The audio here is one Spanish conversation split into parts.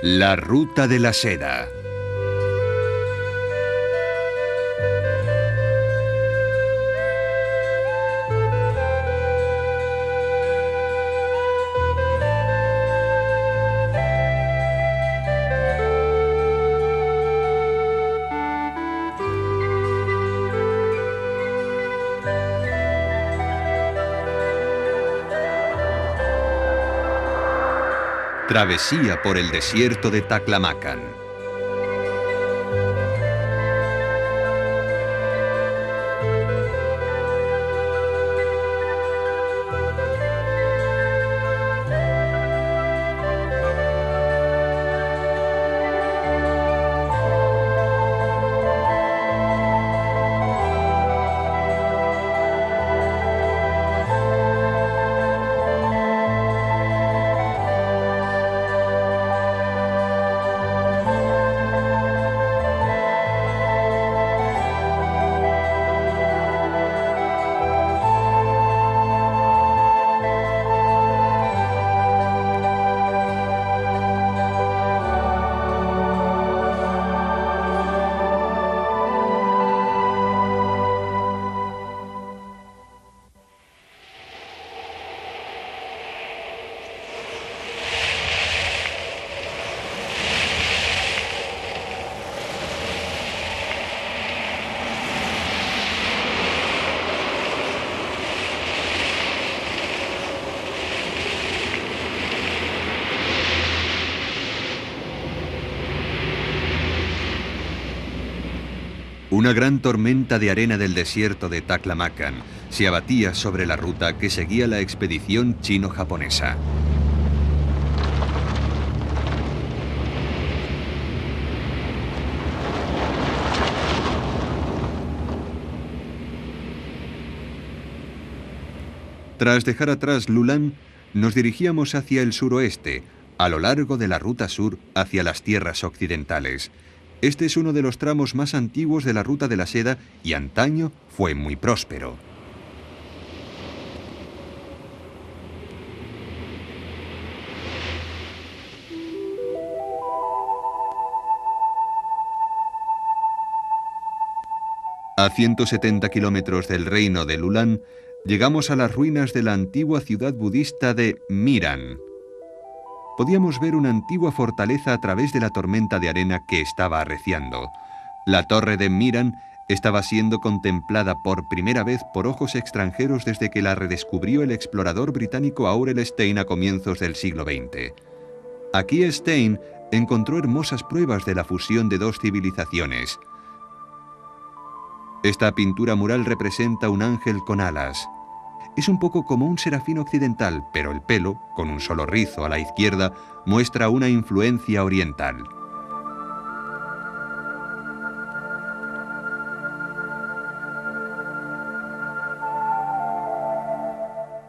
La Ruta de la Seda. Travesía por el desierto de Taklamakan. Una gran tormenta de arena del desierto de Taklamakan se abatía sobre la ruta que seguía la expedición chino-japonesa. Tras dejar atrás Lulan, nos dirigíamos hacia el suroeste, a lo largo de la ruta sur hacia las tierras occidentales. Este es uno de los tramos más antiguos de la Ruta de la Seda y antaño fue muy próspero. A 170 kilómetros del reino de Lulan, llegamos a las ruinas de la antigua ciudad budista de Miran. Podíamos ver una antigua fortaleza a través de la tormenta de arena que estaba arreciando. La torre de Miran estaba siendo contemplada por primera vez por ojos extranjeros desde que la redescubrió el explorador británico Aurel Stein a comienzos del siglo XX. Aquí Stein encontró hermosas pruebas de la fusión de dos civilizaciones. Esta pintura mural representa un ángel con alas. Es un poco como un serafín occidental, pero el pelo, con un solo rizo a la izquierda, muestra una influencia oriental.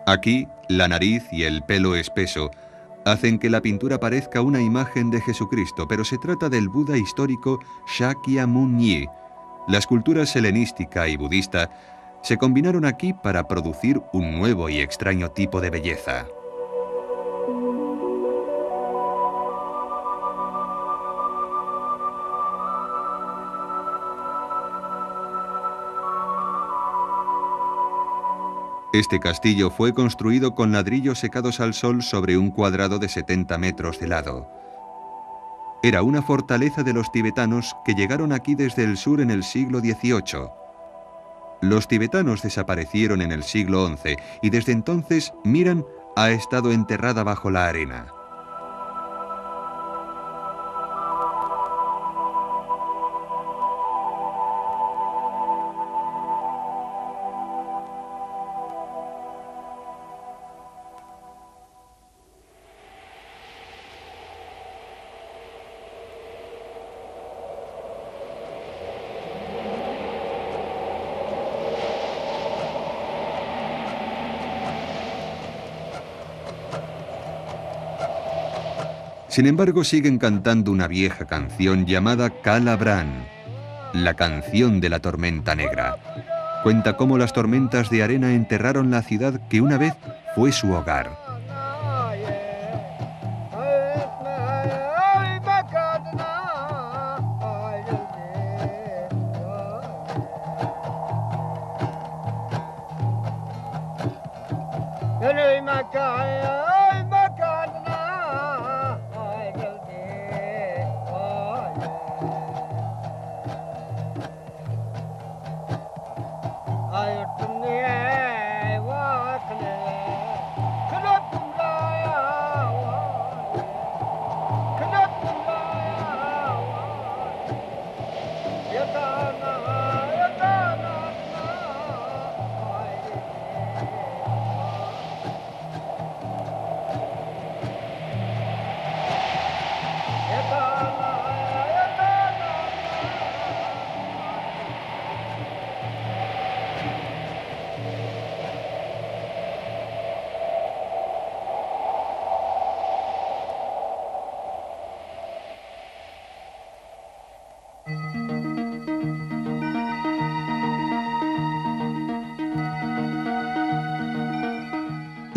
Aquí, la nariz y el pelo espeso hacen que la pintura parezca una imagen de Jesucristo, pero se trata del Buda histórico Shakyamuni. Las culturas helenística y budista se combinaron aquí para producir un nuevo y extraño tipo de belleza. Este castillo fue construido con ladrillos secados al sol sobre un cuadrado de 70 metros de lado. Era una fortaleza de los tibetanos que llegaron aquí desde el sur en el siglo XVIII. Los tibetanos desaparecieron en el siglo XI y desde entonces Miran ha estado enterrada bajo la arena. Sin embargo, siguen cantando una vieja canción llamada Kalabran, la canción de la tormenta negra. Cuenta cómo las tormentas de arena enterraron la ciudad que una vez fue su hogar.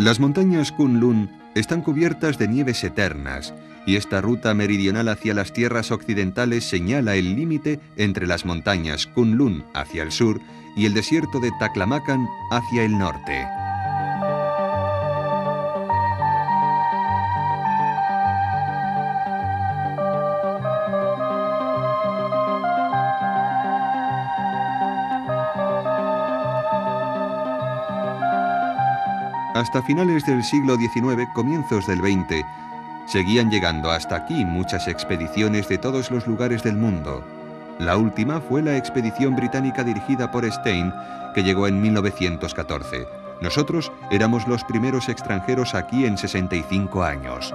Las montañas Kunlun están cubiertas de nieves eternas, y esta ruta meridional hacia las tierras occidentales señala el límite entre las montañas Kunlun hacia el sur y el desierto de Taklamakan hacia el norte. Hasta finales del siglo XIX, comienzos del XX, seguían llegando hasta aquí muchas expediciones de todos los lugares del mundo. La última fue la expedición británica dirigida por Stein, que llegó en 1914. Nosotros éramos los primeros extranjeros aquí en 65 años.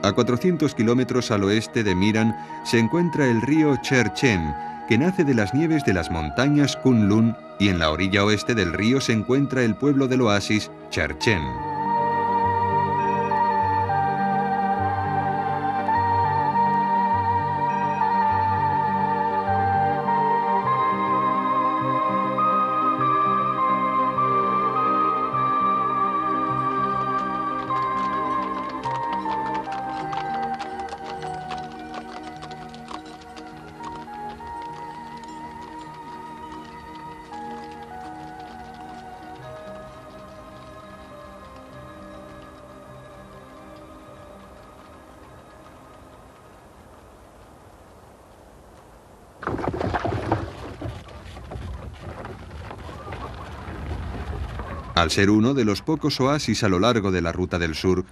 A 400 kilómetros al oeste de Miran se encuentra el río Cherchen, que nace de las nieves de las montañas Kunlun, y en la orilla oeste del río se encuentra el pueblo del oasis Cherchen. Al ser uno de los pocos oasis a lo largo de la Ruta del Sur,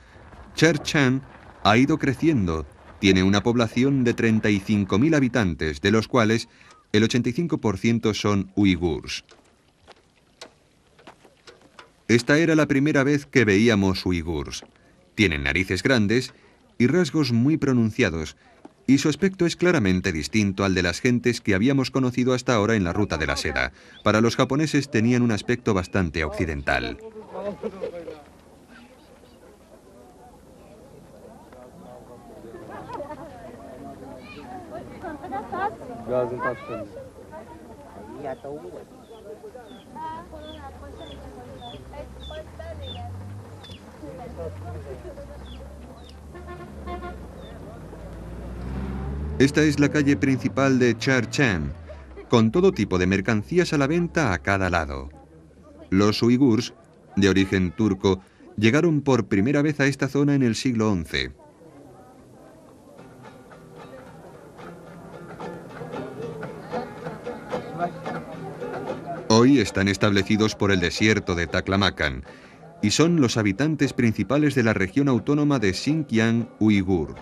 Cherchen ha ido creciendo. Tiene una población de 35.000 habitantes, de los cuales el 85% son uigurs. Esta era la primera vez que veíamos uigurs. Tienen narices grandes y rasgos muy pronunciados, y su aspecto es claramente distinto al de las gentes que habíamos conocido hasta ahora en la Ruta de la Seda. Para los japoneses tenían un aspecto bastante occidental. Esta es la calle principal de Cherchen, con todo tipo de mercancías a la venta a cada lado. Los uigurs, de origen turco, llegaron por primera vez a esta zona en el siglo XI. Hoy están establecidos por el desierto de Taklamakan y son los habitantes principales de la región autónoma de Xinjiang uigur.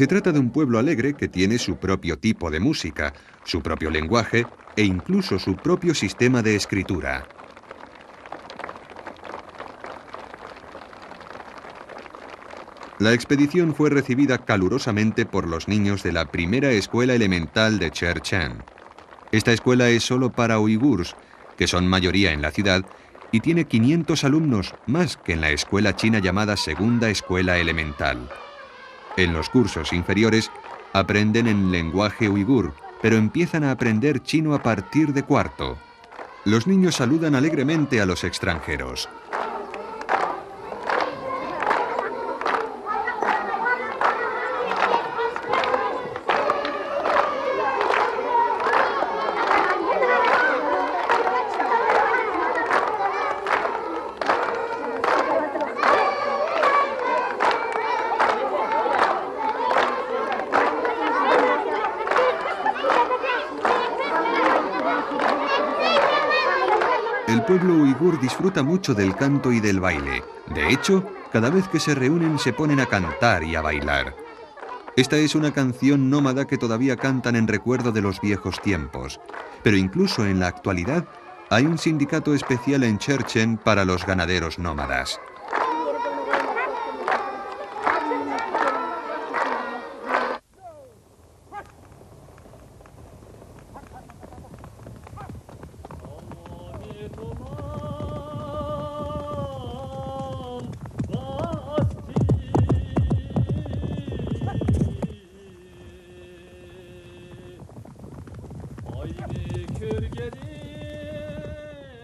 Se trata de un pueblo alegre que tiene su propio tipo de música, su propio lenguaje e incluso su propio sistema de escritura. La expedición fue recibida calurosamente por los niños de la primera escuela elemental de Cherchen. Esta escuela es solo para uigurs, que son mayoría en la ciudad, y tiene 500 alumnos, más que en la escuela china llamada Segunda Escuela Elemental. En los cursos inferiores aprenden en lenguaje uigur, pero empiezan a aprender chino a partir de cuarto. Los niños saludan alegremente a los extranjeros. El pueblo uigur disfruta mucho del canto y del baile. De hecho, cada vez que se reúnen se ponen a cantar y a bailar. Esta es una canción nómada que todavía cantan en recuerdo de los viejos tiempos. Pero incluso en la actualidad hay un sindicato especial en Cherchen para los ganaderos nómadas.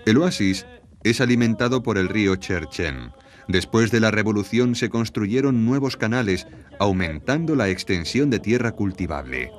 El oasis es alimentado por el río Cherchen. Después de la revolución se construyeron nuevos canales, aumentando la extensión de tierra cultivable.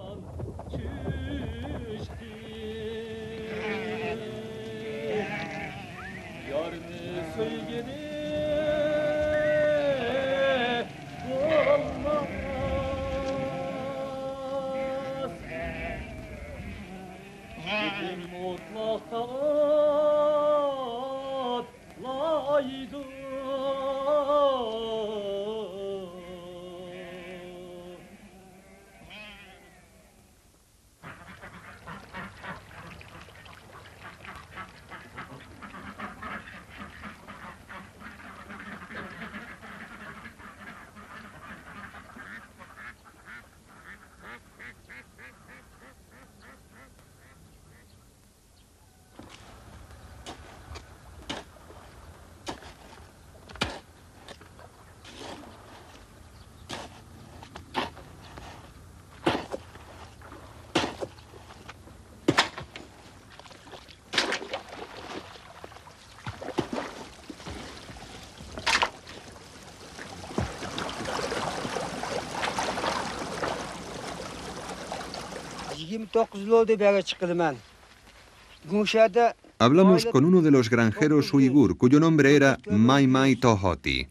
Hablamos con uno de los granjeros uigur, cuyo nombre era Mai Tohoti.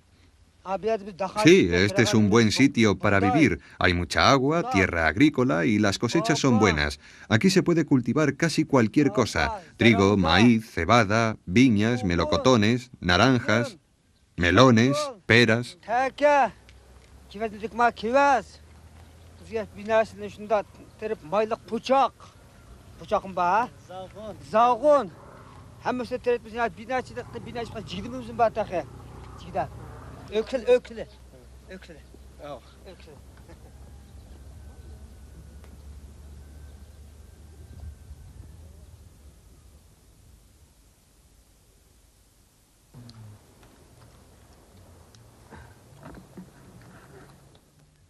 Sí, este es un buen sitio para vivir. Hay mucha agua, tierra agrícola y las cosechas son buenas. Aquí se puede cultivar casi cualquier cosa: trigo, maíz, cebada, viñas, melocotones, naranjas, melones, peras.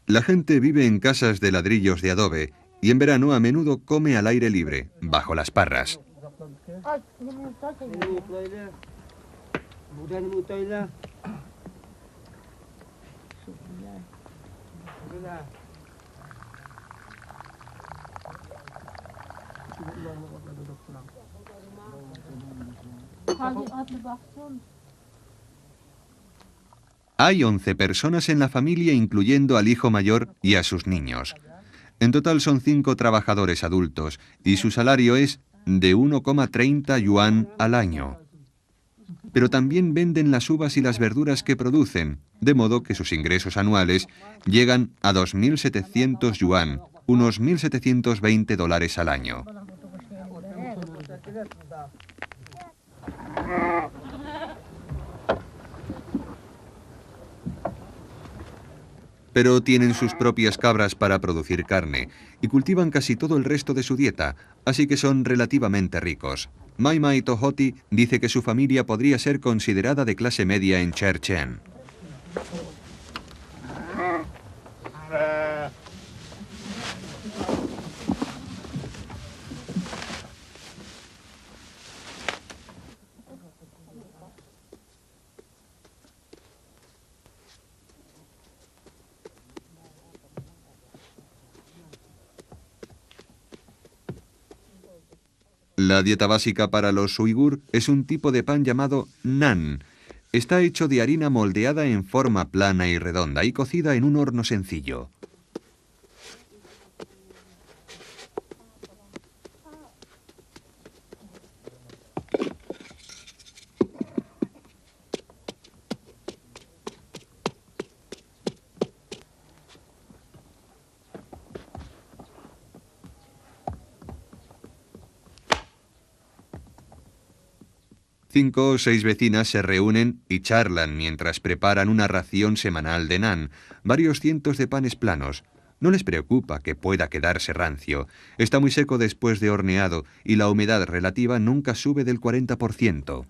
La gente vive en casas de ladrillos de adobe y en verano a menudo come al aire libre, bajo las parras. Hay 11 personas en la familia, incluyendo al hijo mayor y a sus niños. En total son 5 trabajadores adultos y su salario es de 1,30 yuan al año. Pero también venden las uvas y las verduras que producen, de modo que sus ingresos anuales llegan a 2.700 yuan, unos 1.720 dólares al año. Pero tienen sus propias cabras para producir carne y cultivan casi todo el resto de su dieta, así que son relativamente ricos. Mai Mai Tohoti dice que su familia podría ser considerada de clase media en Cherchen. La dieta básica para los uigur es un tipo de pan llamado nan. Está hecho de harina moldeada en forma plana y redonda y cocida en un horno sencillo. Cinco o seis vecinas se reúnen y charlan mientras preparan una ración semanal de nan, varios cientos de panes planos. No les preocupa que pueda quedarse rancio. Está muy seco después de horneado y la humedad relativa nunca sube del 40%.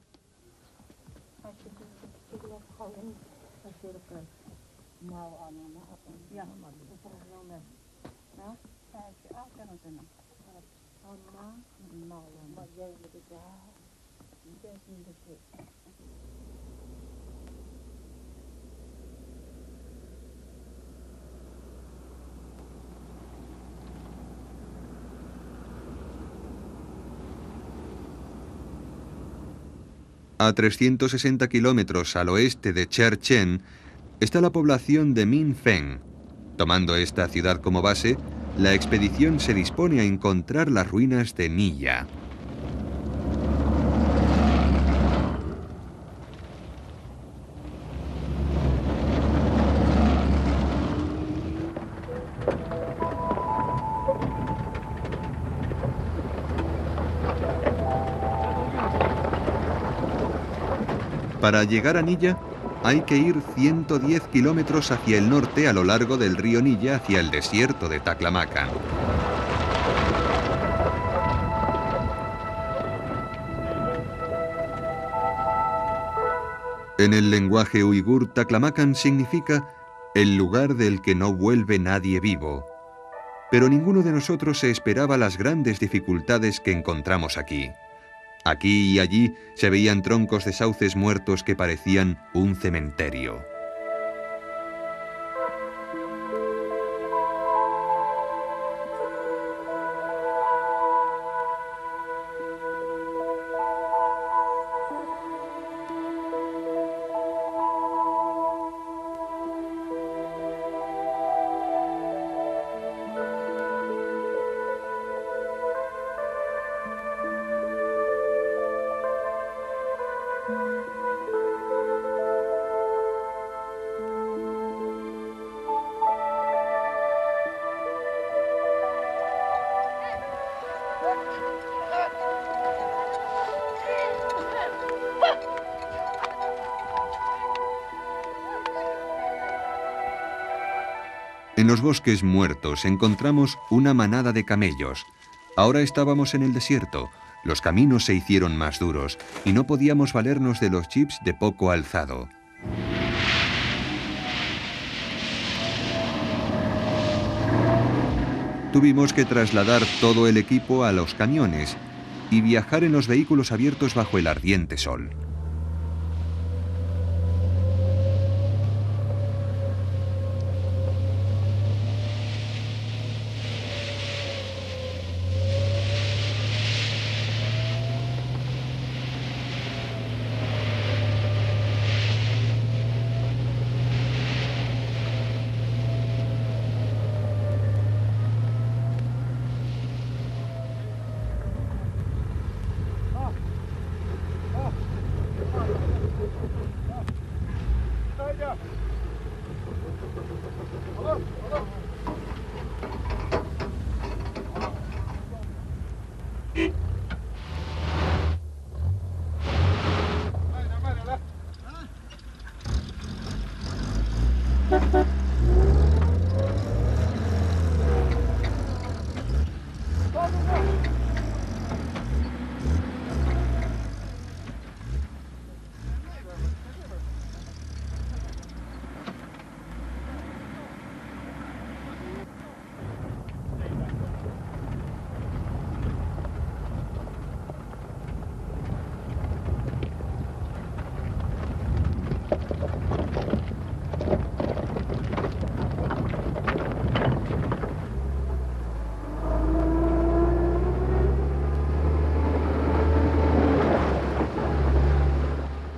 A 360 kilómetros al oeste de Cherchen está la población de Minfeng. Tomando esta ciudad como base, la expedición se dispone a encontrar las ruinas de Nilla. Para llegar a Nilla hay que ir 110 kilómetros hacia el norte a lo largo del río Nilla hacia el desierto de Taklamakan. En el lenguaje uigur, Taklamakan significa el lugar del que no vuelve nadie vivo. Pero ninguno de nosotros se esperaba las grandes dificultades que encontramos aquí. Aquí y allí se veían troncos de sauces muertos que parecían un cementerio. En los bosques muertos encontramos una manada de camellos. Ahora estábamos en el desierto, los caminos se hicieron más duros y no podíamos valernos de los jeeps de poco alzado. Tuvimos que trasladar todo el equipo a los camiones y viajar en los vehículos abiertos bajo el ardiente sol.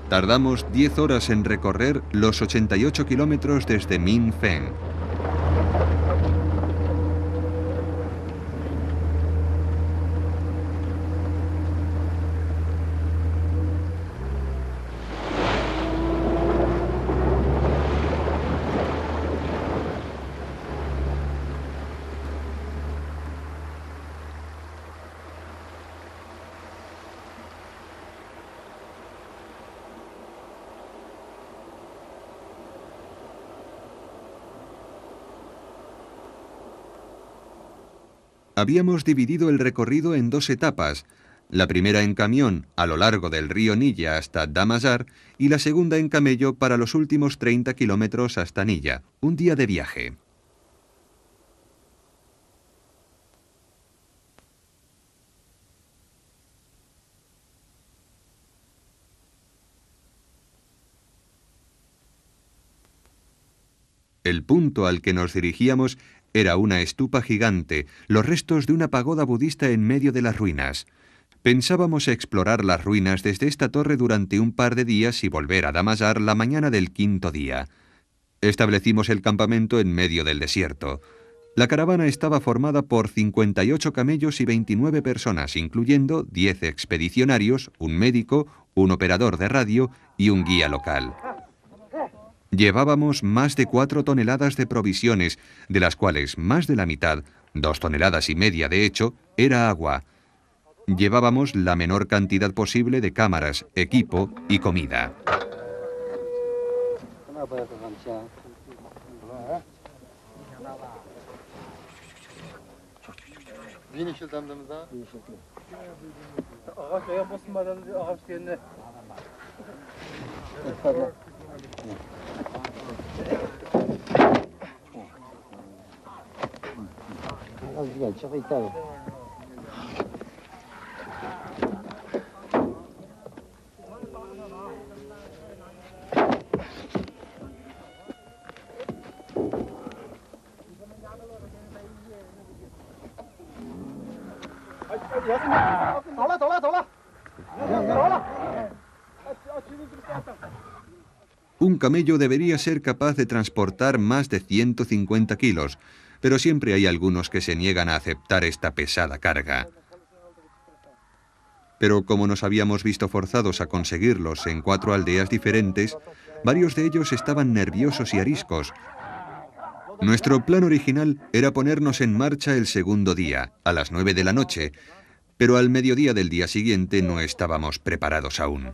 Tardamos 10 horas en recorrer los 88 kilómetros desde Minh Phen. Habíamos dividido el recorrido en 2 etapas, la primera en camión a lo largo del río Nilla hasta Damazar y la segunda en camello para los últimos 30 kilómetros hasta Nilla, un día de viaje. El punto al que nos dirigíamos era una estupa gigante, los restos de una pagoda budista en medio de las ruinas. Pensábamos explorar las ruinas desde esta torre durante un par de días y volver a Damazar la mañana del 5.º día. Establecimos el campamento en medio del desierto. La caravana estaba formada por 58 camellos y 29 personas, incluyendo 10 expedicionarios, un médico, un operador de radio y un guía local. Llevábamos más de 4 toneladas de provisiones, de las cuales más de la mitad, 2,5 toneladas de hecho, era agua. Llevábamos la menor cantidad posible de cámaras, equipo y comida. Un camello debería ser capaz de transportar más de 150 kilos, pero siempre hay algunos que se niegan a aceptar esta pesada carga. Pero como nos habíamos visto forzados a conseguirlos en 4 aldeas diferentes, varios de ellos estaban nerviosos y ariscos. Nuestro plan original era ponernos en marcha el segundo día, a las 9 de la noche, pero al mediodía del día siguiente no estábamos preparados aún.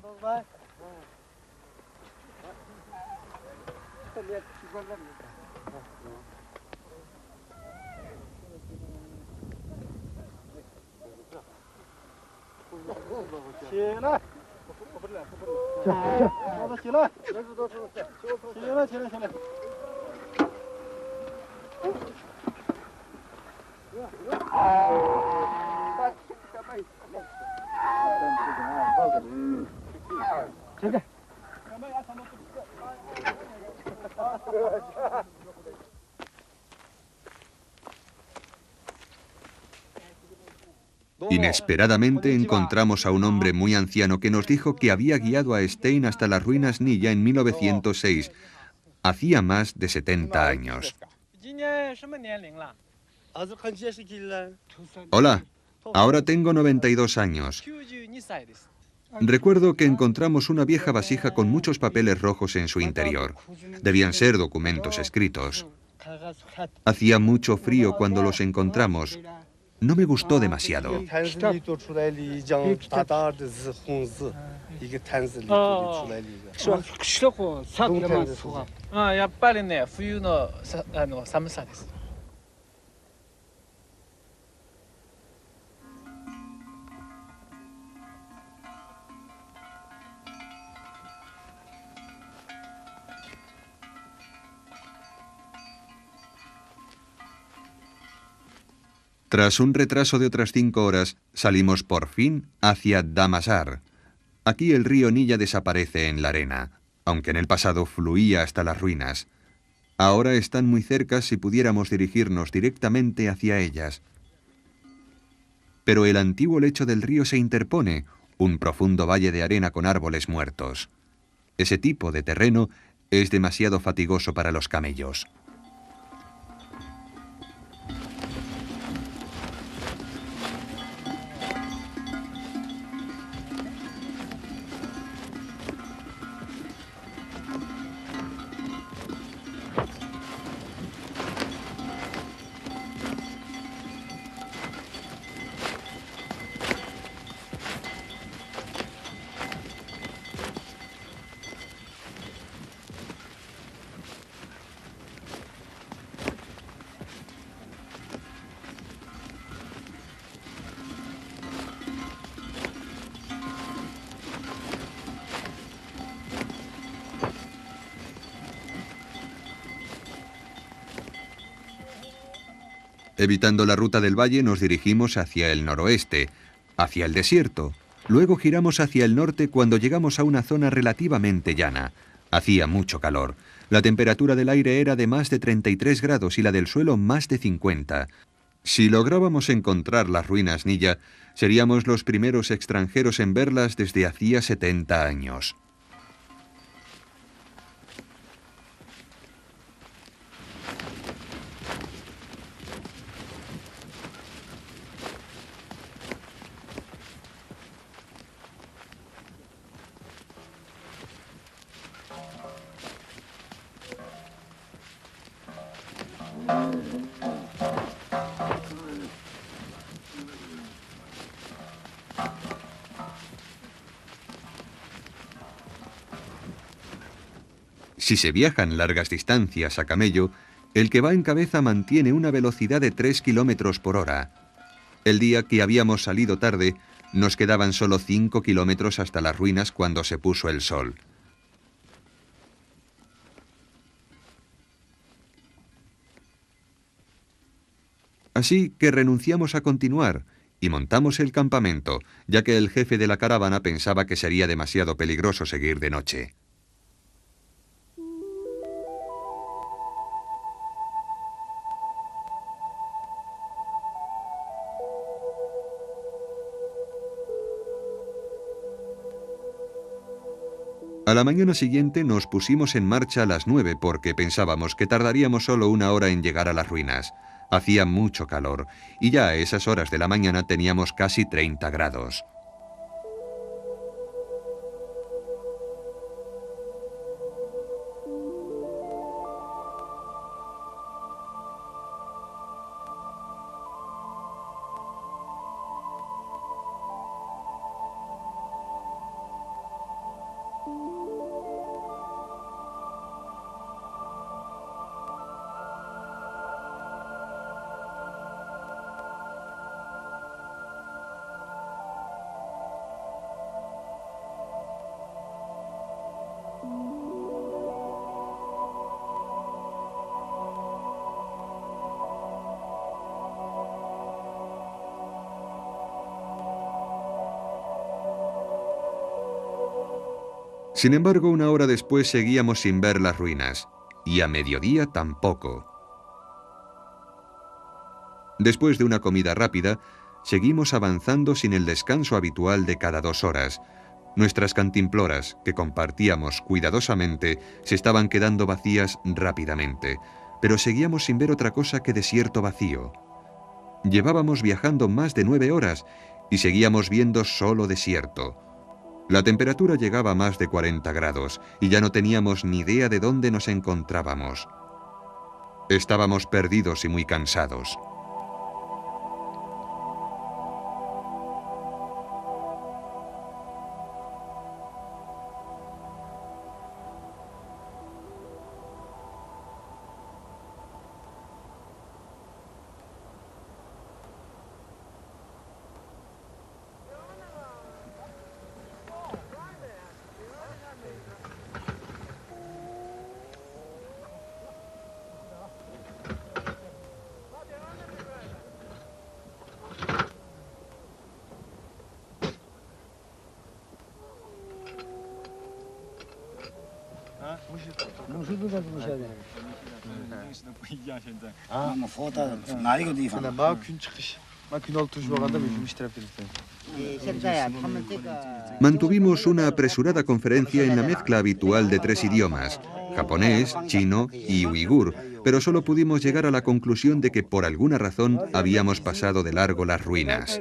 Inesperadamente encontramos a un hombre muy anciano que nos dijo que había guiado a Stein hasta las ruinas Nilla en 1906. Hacía más de 70 años. Hola, ahora tengo 92 años. Recuerdo que encontramos una vieja vasija con muchos papeles rojos en su interior. Debían ser documentos escritos. Hacía mucho frío cuando los encontramos. No me gustó demasiado. Tras un retraso de otras 5 horas, salimos por fin hacia Damazar. Aquí el río Nilla desaparece en la arena, aunque en el pasado fluía hasta las ruinas. Ahora están muy cerca si pudiéramos dirigirnos directamente hacia ellas. Pero el antiguo lecho del río se interpone, un profundo valle de arena con árboles muertos. Ese tipo de terreno es demasiado fatigoso para los camellos. Evitando la ruta del valle nos dirigimos hacia el noroeste, hacia el desierto. Luego giramos hacia el norte cuando llegamos a una zona relativamente llana. Hacía mucho calor. La temperatura del aire era de más de 33 grados y la del suelo más de 50. Si lográbamos encontrar las ruinas Nilla, seríamos los primeros extranjeros en verlas desde hacía 70 años. Si se viajan largas distancias a camello, el que va en cabeza mantiene una velocidad de 3 kilómetros por hora. El día que habíamos salido tarde, nos quedaban solo 5 kilómetros hasta las ruinas cuando se puso el sol. Así que renunciamos a continuar y montamos el campamento, ya que el jefe de la caravana pensaba que sería demasiado peligroso seguir de noche. A la mañana siguiente nos pusimos en marcha a las 9 porque pensábamos que tardaríamos solo 1 hora en llegar a las ruinas. Hacía mucho calor y ya a esas horas de la mañana teníamos casi 30 grados. Sin embargo, 1 hora después seguíamos sin ver las ruinas, y a mediodía tampoco. Después de una comida rápida, seguimos avanzando sin el descanso habitual de cada 2 horas. Nuestras cantimploras, que compartíamos cuidadosamente, se estaban quedando vacías rápidamente, pero seguíamos sin ver otra cosa que desierto vacío. Llevábamos viajando más de 9 horas y seguíamos viendo solo desierto. La temperatura llegaba a más de 40 grados y ya no teníamos ni idea de dónde nos encontrábamos. Estábamos perdidos y muy cansados. Mantuvimos una apresurada conferencia en la mezcla habitual de 3 idiomas, japonés, chino y uigur, pero solo pudimos llegar a la conclusión de que por alguna razón habíamos pasado de largo las ruinas.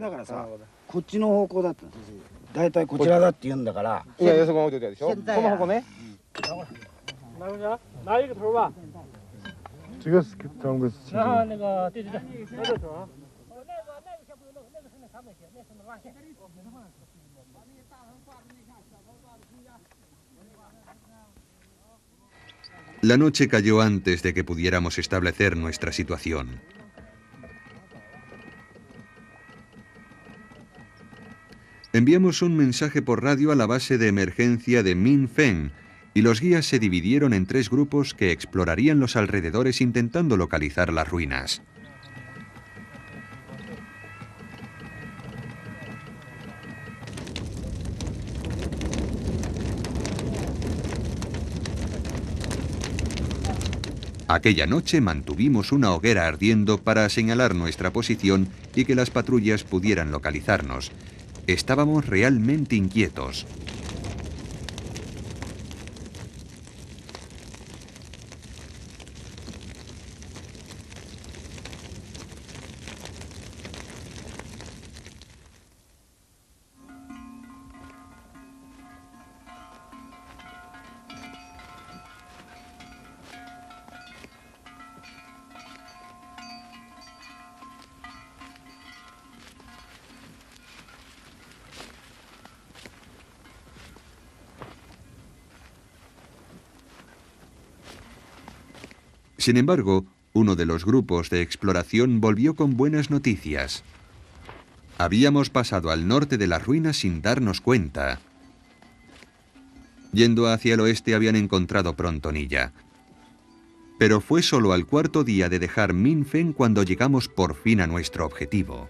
La noche cayó antes de que pudiéramos establecer nuestra situación. Enviamos un mensaje por radio a la base de emergencia de Minfen y los guías se dividieron en 3 grupos que explorarían los alrededores intentando localizar las ruinas. Aquella noche mantuvimos una hoguera ardiendo para señalar nuestra posición y que las patrullas pudieran localizarnos. Estábamos realmente inquietos. Sin embargo, uno de los grupos de exploración volvió con buenas noticias. Habíamos pasado al norte de las ruinas sin darnos cuenta. Yendo hacia el oeste habían encontrado Prontonilla. Pero fue solo al 4.º día de dejar Minfen cuando llegamos por fin a nuestro objetivo.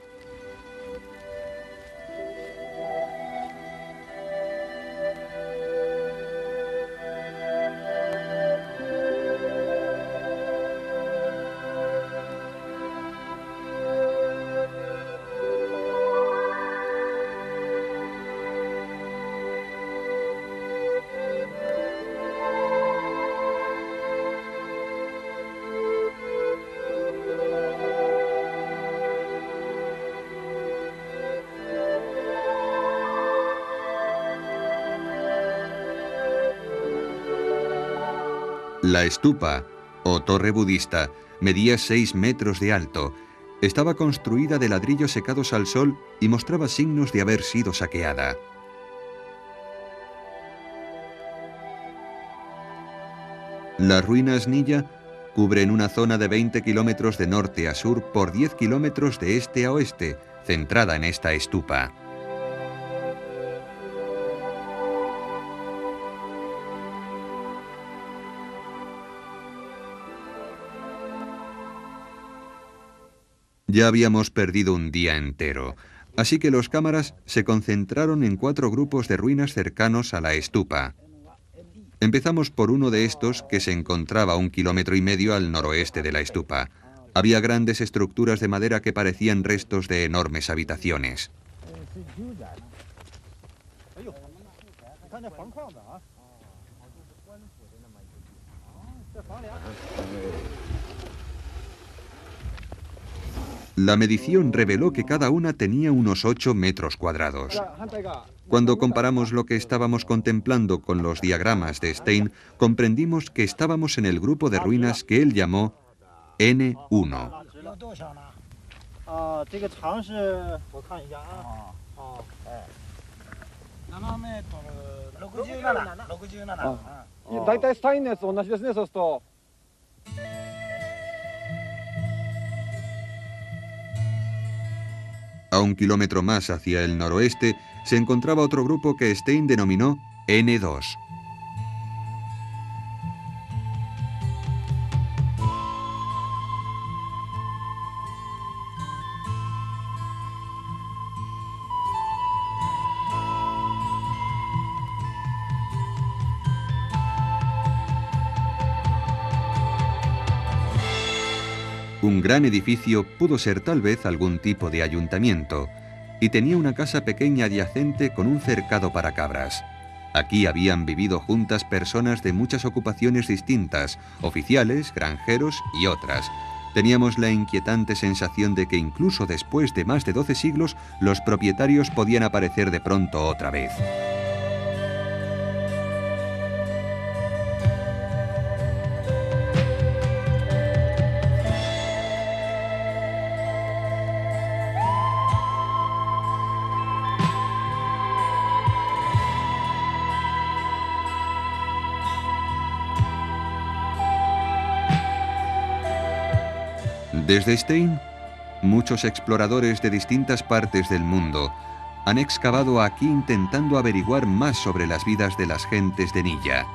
La estupa, o torre budista, medía 6 metros de alto. Estaba construida de ladrillos secados al sol y mostraba signos de haber sido saqueada. Las ruinas Nilla cubren una zona de 20 kilómetros de norte a sur por 10 kilómetros de este a oeste, centrada en esta estupa. Ya habíamos perdido un día entero, así que los cámaras se concentraron en 4 grupos de ruinas cercanos a la estupa. Empezamos por uno de estos que se encontraba a 1,5 kilómetros al noroeste de la estupa. Había grandes estructuras de madera que parecían restos de enormes habitaciones. La medición reveló que cada una tenía unos 8 metros cuadrados. Cuando comparamos lo que estábamos contemplando con los diagramas de Stein, comprendimos que estábamos en el grupo de ruinas que él llamó N1. A 1 kilómetro más hacia el noroeste se encontraba otro grupo que Stein denominó N2. Un gran edificio pudo ser tal vez algún tipo de ayuntamiento, y tenía una casa pequeña adyacente con un cercado para cabras. Aquí habían vivido juntas personas de muchas ocupaciones distintas, oficiales, granjeros y otras. Teníamos la inquietante sensación de que incluso después de más de 12 siglos, los propietarios podían aparecer de pronto otra vez. Desde Stein, muchos exploradores de distintas partes del mundo han excavado aquí intentando averiguar más sobre las vidas de las gentes de Nilla.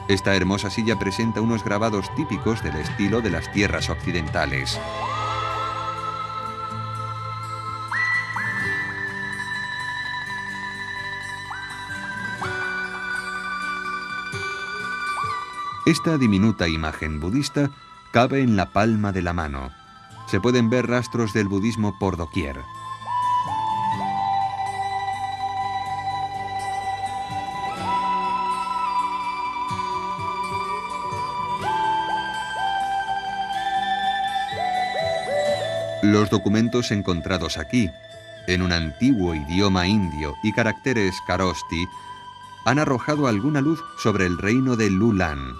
Esta hermosa silla presenta unos grabados típicos del estilo de las tierras occidentales. Esta diminuta imagen budista cabe en la palma de la mano. Se pueden ver rastros del budismo por doquier. Los documentos encontrados aquí, en un antiguo idioma indio y caracteres Kharoshthi, han arrojado alguna luz sobre el reino de Lulan.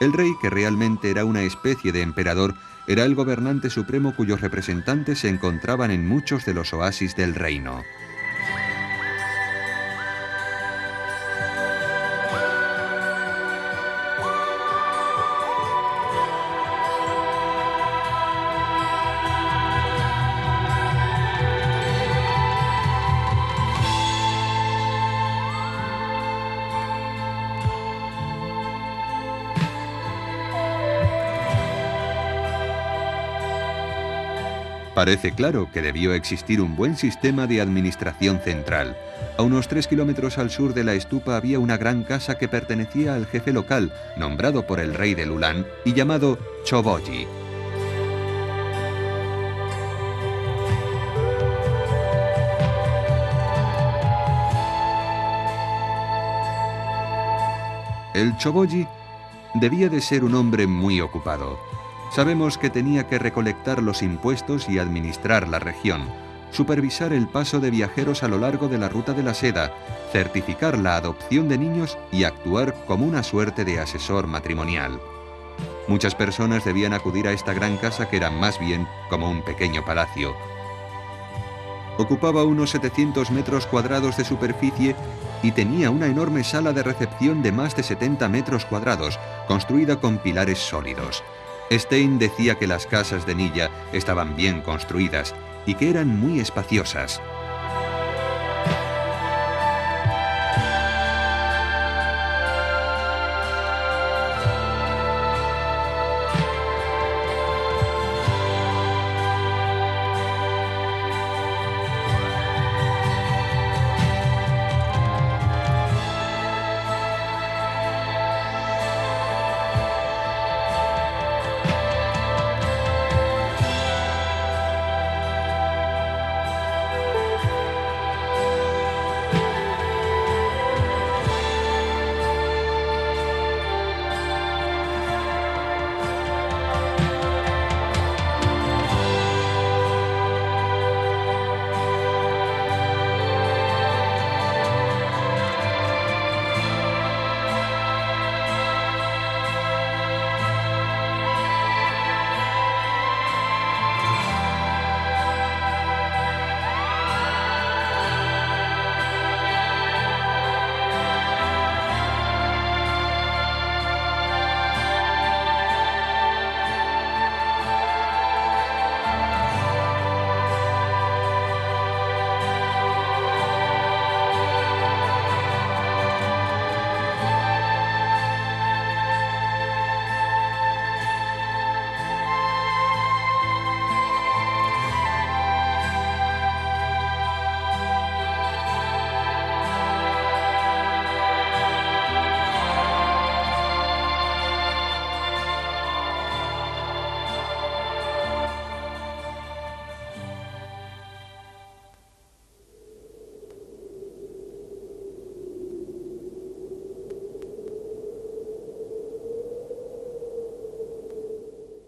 El rey, que realmente era una especie de emperador, era el gobernante supremo cuyos representantes se encontraban en muchos de los oasis del reino. Parece claro que debió existir un buen sistema de administración central. A unos 3 kilómetros al sur de la estupa había una gran casa que pertenecía al jefe local, nombrado por el rey de Lulan y llamado Choboji. El Choboji debía de ser un hombre muy ocupado. Sabemos que tenía que recolectar los impuestos y administrar la región, supervisar el paso de viajeros a lo largo de la ruta de la seda, certificar la adopción de niños y actuar como una suerte de asesor matrimonial. Muchas personas debían acudir a esta gran casa que era más bien como un pequeño palacio. Ocupaba unos 700 metros cuadrados de superficie y tenía una enorme sala de recepción de más de 70 metros cuadrados, construida con pilares sólidos. Stein decía que las casas de Nilla estaban bien construidas y que eran muy espaciosas.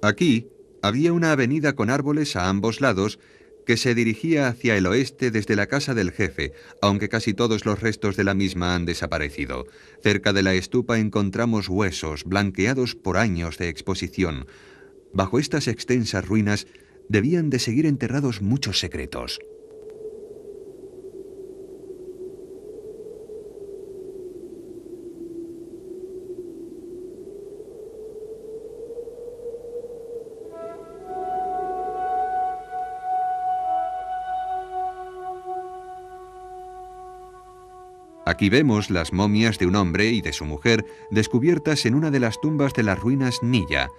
Aquí había una avenida con árboles a ambos lados que se dirigía hacia el oeste desde la casa del jefe, aunque casi todos los restos de la misma han desaparecido. Cerca de la estupa encontramos huesos blanqueados por años de exposición. Bajo estas extensas ruinas debían de seguir enterrados muchos secretos. Aquí vemos las momias de un hombre y de su mujer descubiertas en una de las tumbas de las ruinas Nilla.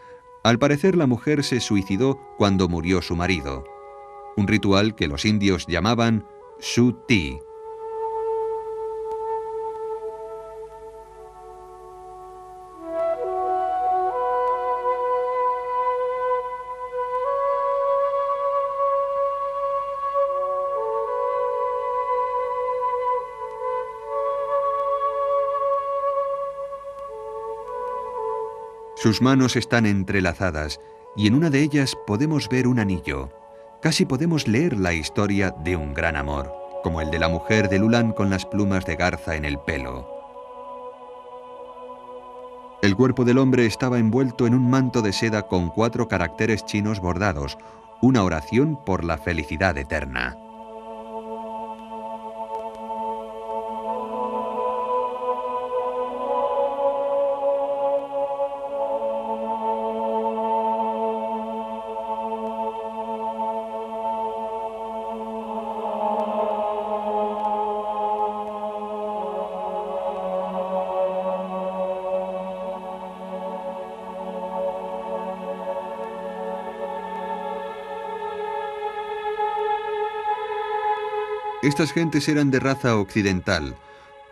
Al parecer la mujer se suicidó cuando murió su marido. Un ritual que los indios llamaban Su-Ti. Sus manos están entrelazadas y en una de ellas podemos ver un anillo. Casi podemos leer la historia de un gran amor, como el de la mujer de Lulan con las plumas de garza en el pelo. El cuerpo del hombre estaba envuelto en un manto de seda con 4 caracteres chinos bordados, una oración por la felicidad eterna. Estas gentes eran de raza occidental,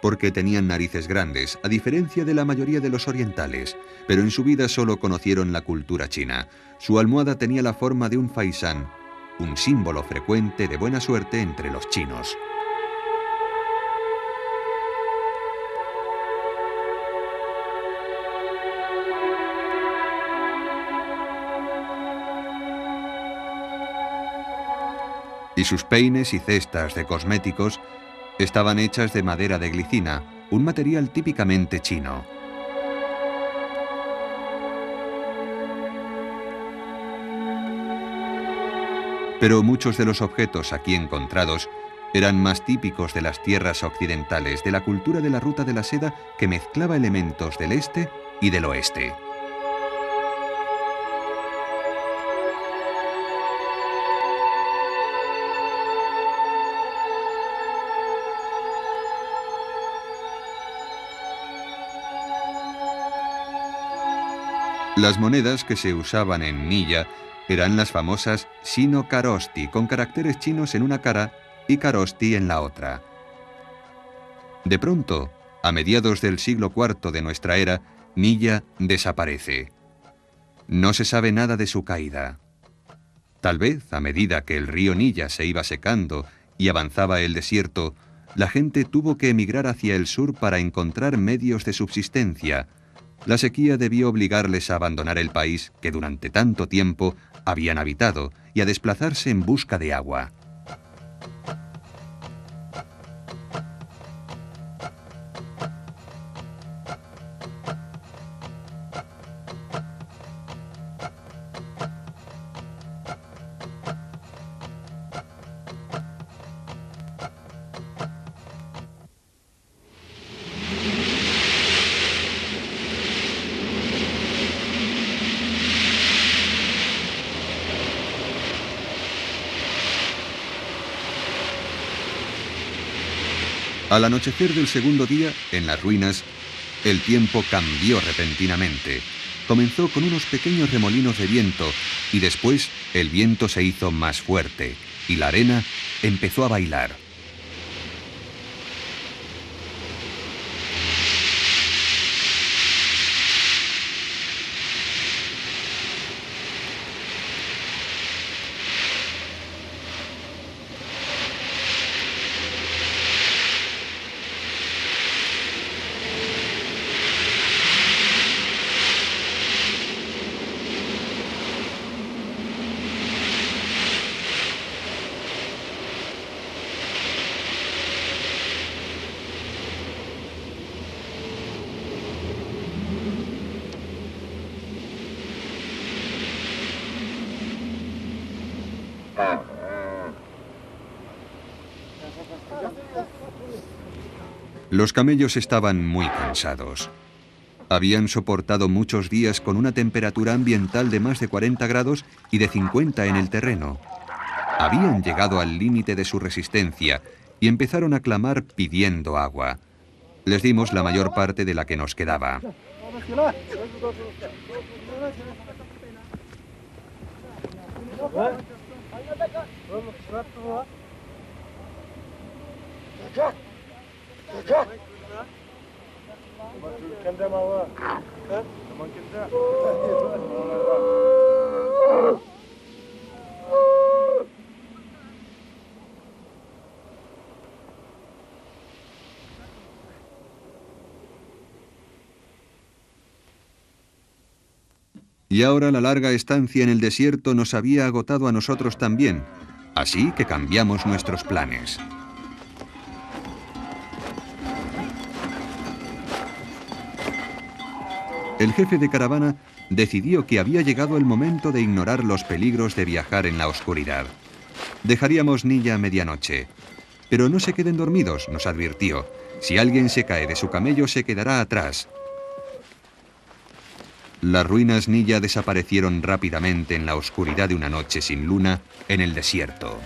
porque tenían narices grandes, a diferencia de la mayoría de los orientales, pero en su vida solo conocieron la cultura china. Su almohada tenía la forma de un faisán, un símbolo frecuente de buena suerte entre los chinos. Y sus peines y cestas de cosméticos estaban hechas de madera de glicina, un material típicamente chino. Pero muchos de los objetos aquí encontrados eran más típicos de las tierras occidentales, de la cultura de la ruta de la seda que mezclaba elementos del este y del oeste. Las monedas que se usaban en Nilla eran las famosas Sino-Carosti, con caracteres chinos en una cara y Carosti en la otra. De pronto, a mediados del siglo IV de nuestra era, Nilla desaparece. No se sabe nada de su caída. Tal vez, a medida que el río Nilla se iba secando y avanzaba el desierto, la gente tuvo que emigrar hacia el sur para encontrar medios de subsistencia. La sequía debió obligarles a abandonar el país que durante tanto tiempo habían habitado y a desplazarse en busca de agua. Al anochecer del segundo día, en las ruinas, el tiempo cambió repentinamente. Comenzó con unos pequeños remolinos de viento y después el viento se hizo más fuerte y la arena empezó a bailar. Los camellos estaban muy cansados. Habían soportado muchos días con una temperatura ambiental de más de 40 grados y de 50 en el terreno. Habían llegado al límite de su resistencia y empezaron a clamar pidiendo agua. Les dimos la mayor parte de la que nos quedaba. Y ahora la larga estancia en el desierto nos había agotado a nosotros también, así que cambiamos nuestros planes. El jefe de caravana decidió que había llegado el momento de ignorar los peligros de viajar en la oscuridad. Dejaríamos Nilla a medianoche. Pero no se queden dormidos, nos advirtió. Si alguien se cae de su camello, se quedará atrás. Las ruinas Nilla desaparecieron rápidamente en la oscuridad de una noche sin luna en el desierto.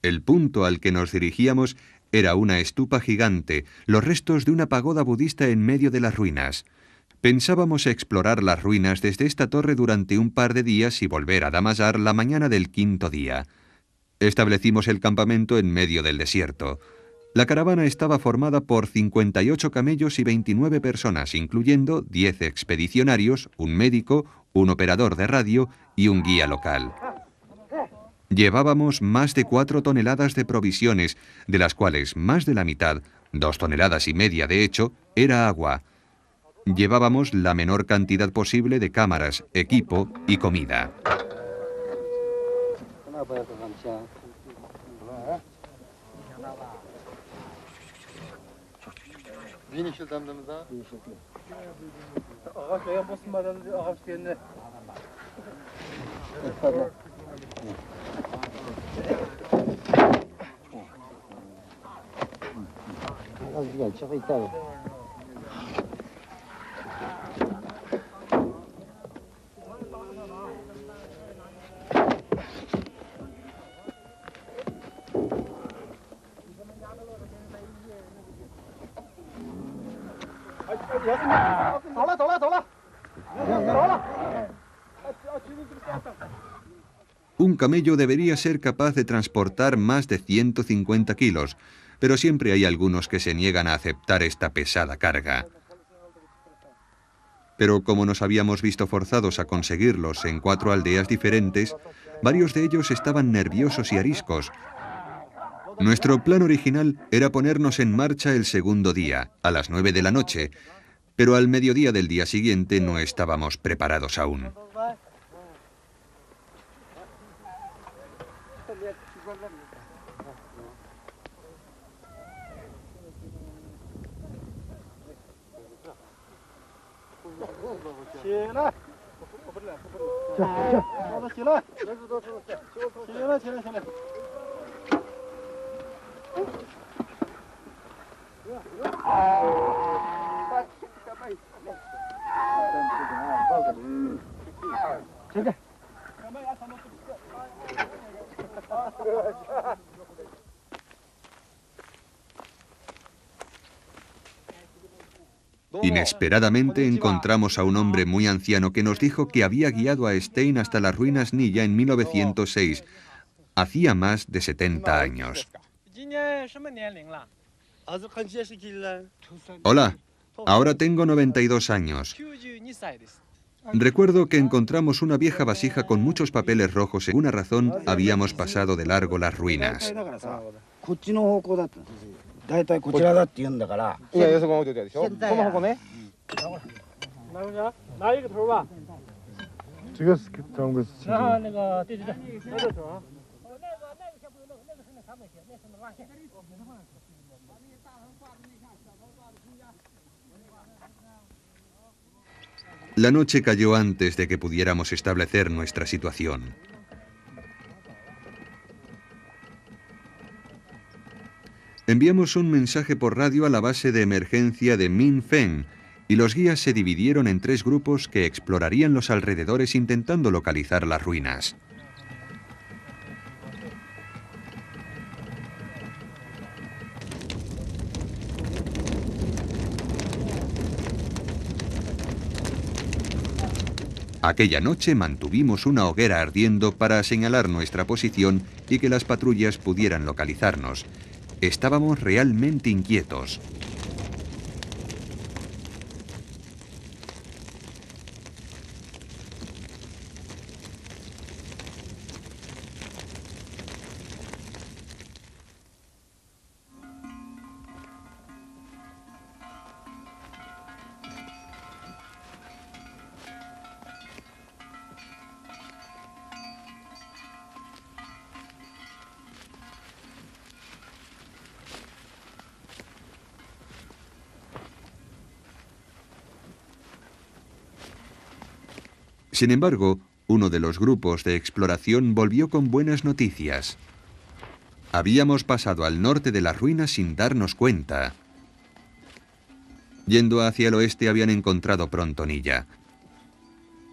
El punto al que nos dirigíamos era una estupa gigante, los restos de una pagoda budista en medio de las ruinas. Pensábamos explorar las ruinas desde esta torre durante un par de días y volver a Damashar la mañana del quinto día. Establecimos el campamento en medio del desierto. La caravana estaba formada por 58 camellos y 29 personas, incluyendo 10 expedicionarios, un médico, un operador de radio y un guía local. Llevábamos más de 4 toneladas de provisiones, de las cuales más de la mitad, 2,5 toneladas de hecho, era agua. Llevábamos la menor cantidad posible de cámaras, equipo y comida. Un camello debería ser capaz de transportar más de 150 kilos, pero siempre hay algunos que se niegan a aceptar esta pesada carga. Pero como nos habíamos visto forzados a conseguirlos en 4 aldeas diferentes, varios de ellos estaban nerviosos y ariscos. Nuestro plan original era ponernos en marcha el segundo día, a las 9 de la noche, pero al mediodía del día siguiente no estábamos preparados aún. Inesperadamente encontramos a un hombre muy anciano que nos dijo que había guiado a Stein hasta las ruinas Nilla en 1906. Hacía más de 70 años. Hola, ahora tengo 92 años. Recuerdo que encontramos una vieja vasija con muchos papeles rojos. Por alguna razón habíamos pasado de largo las ruinas. La noche cayó antes de que pudiéramos establecer nuestra situación. Enviamos un mensaje por radio a la base de emergencia de Min Feng y los guías se dividieron en 3 grupos que explorarían los alrededores intentando localizar las ruinas. Aquella noche mantuvimos una hoguera ardiendo para señalar nuestra posición y que las patrullas pudieran localizarnos. Estábamos realmente inquietos. Sin embargo, uno de los grupos de exploración volvió con buenas noticias. Habíamos pasado al norte de las ruinas sin darnos cuenta. Yendo hacia el oeste habían encontrado pronto Nilla.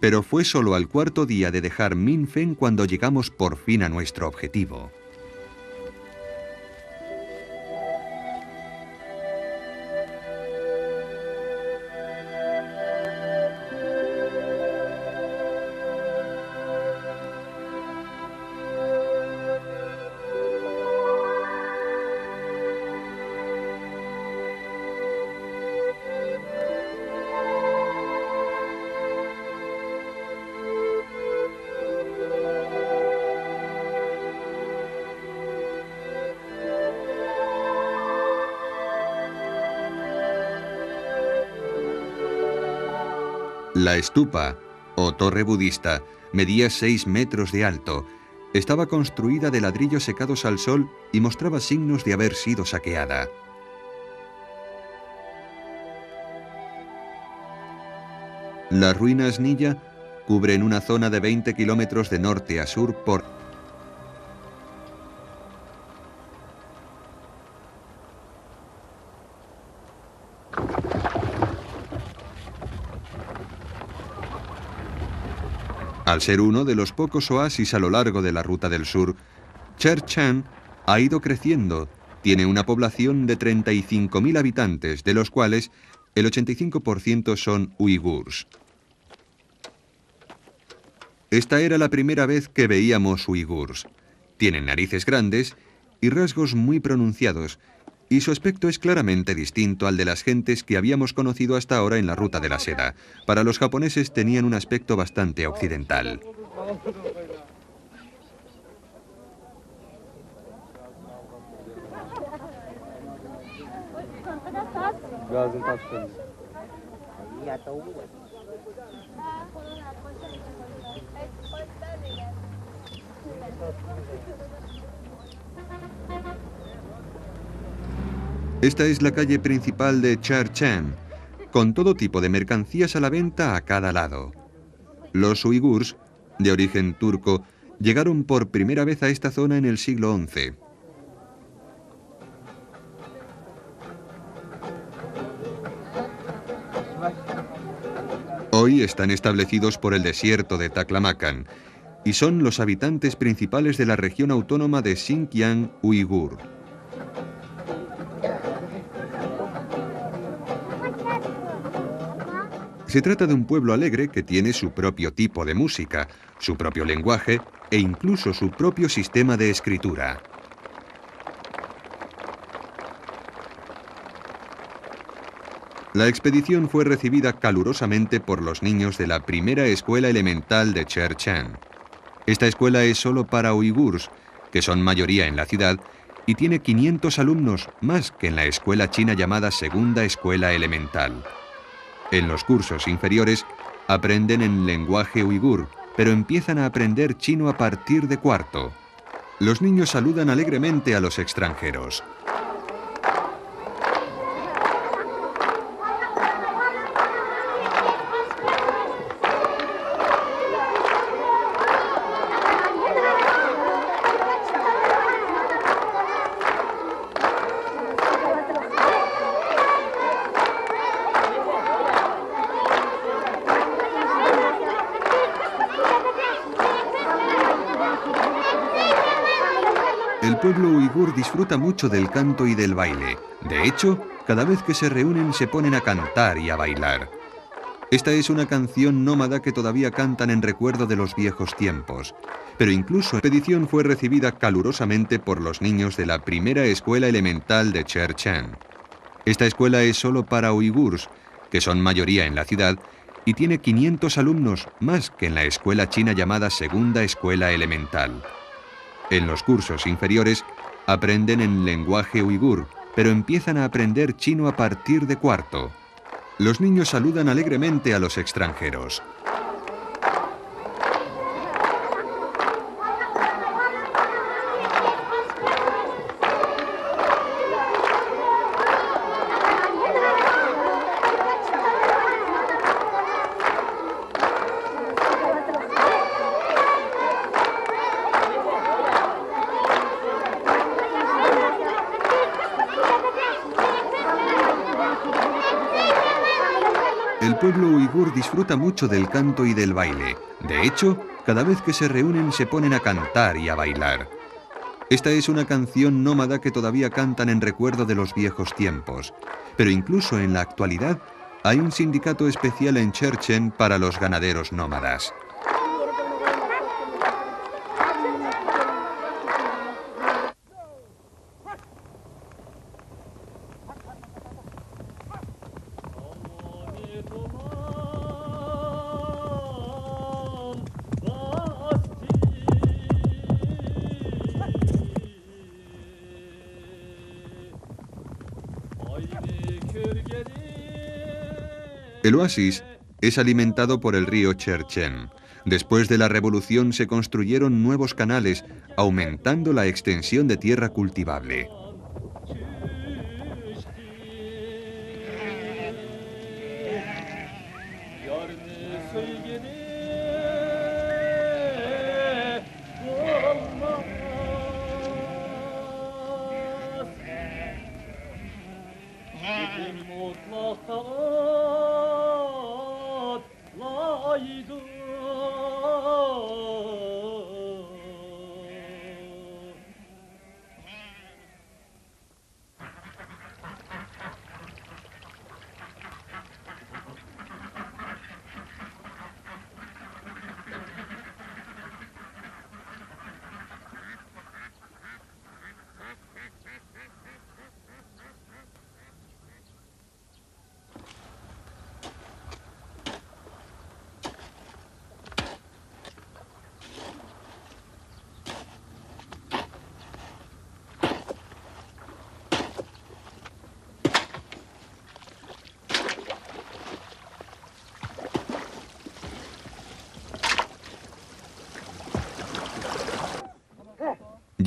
Pero fue solo al 4.º día de dejar Min Feng cuando llegamos por fin a nuestro objetivo. La estupa, o torre budista, medía 6 metros de alto. Estaba construida de ladrillos secados al sol y mostraba signos de haber sido saqueada. Las ruinas Nilla cubren una zona de 20 kilómetros de norte a sur por... Al ser uno de los pocos oasis a lo largo de la ruta del sur, Cherchan ha ido creciendo. Tiene una población de 35.000 habitantes, de los cuales el 85% son uigurs. Esta era la primera vez que veíamos uigurs. Tienen narices grandes y rasgos muy pronunciados, y su aspecto es claramente distinto al de las gentes que habíamos conocido hasta ahora en la ruta de la seda. Para los japoneses tenían un aspecto bastante occidental. Esta es la calle principal de Cherchan, con todo tipo de mercancías a la venta a cada lado. Los uigurs, de origen turco, llegaron por primera vez a esta zona en el siglo XI. Hoy están establecidos por el desierto de Taklamakan y son los habitantes principales de la región autónoma de Xinjiang uigur. Se trata de un pueblo alegre que tiene su propio tipo de música, su propio lenguaje e incluso su propio sistema de escritura. La expedición fue recibida calurosamente por los niños de la primera escuela elemental de Cherchen. Esta escuela es solo para uigurs, que son mayoría en la ciudad, y tiene 500 alumnos, más que en la escuela china llamada Segunda Escuela Elemental. En los cursos inferiores aprenden en lenguaje uigur, pero empiezan a aprender chino a partir de cuarto. Los niños saludan alegremente a los extranjeros. El pueblo uigur disfruta mucho del canto y del baile. De hecho, cada vez que se reúnen se ponen a cantar y a bailar. Esta es una canción nómada que todavía cantan en recuerdo de los viejos tiempos. Pero incluso la expedición fue recibida calurosamente por los niños de la primera escuela elemental de Cherchen. Esta escuela es solo para uigurs, que son mayoría en la ciudad, y tiene 500 alumnos, más que en la escuela china llamada Segunda Escuela Elemental. En los cursos inferiores aprenden en lenguaje uigur, pero empiezan a aprender chino a partir de cuarto. Los niños saludan alegremente a los extranjeros. El pueblo uigur disfruta mucho del canto y del baile. De hecho, cada vez que se reúnen se ponen a cantar y a bailar. Esta es una canción nómada que todavía cantan en recuerdo de los viejos tiempos. Pero incluso en la actualidad hay un sindicato especial en Cherchen para los ganaderos nómadas. El oasis es alimentado por el río Cherchen. Después de la revolución se construyeron nuevos canales, aumentando la extensión de tierra cultivable.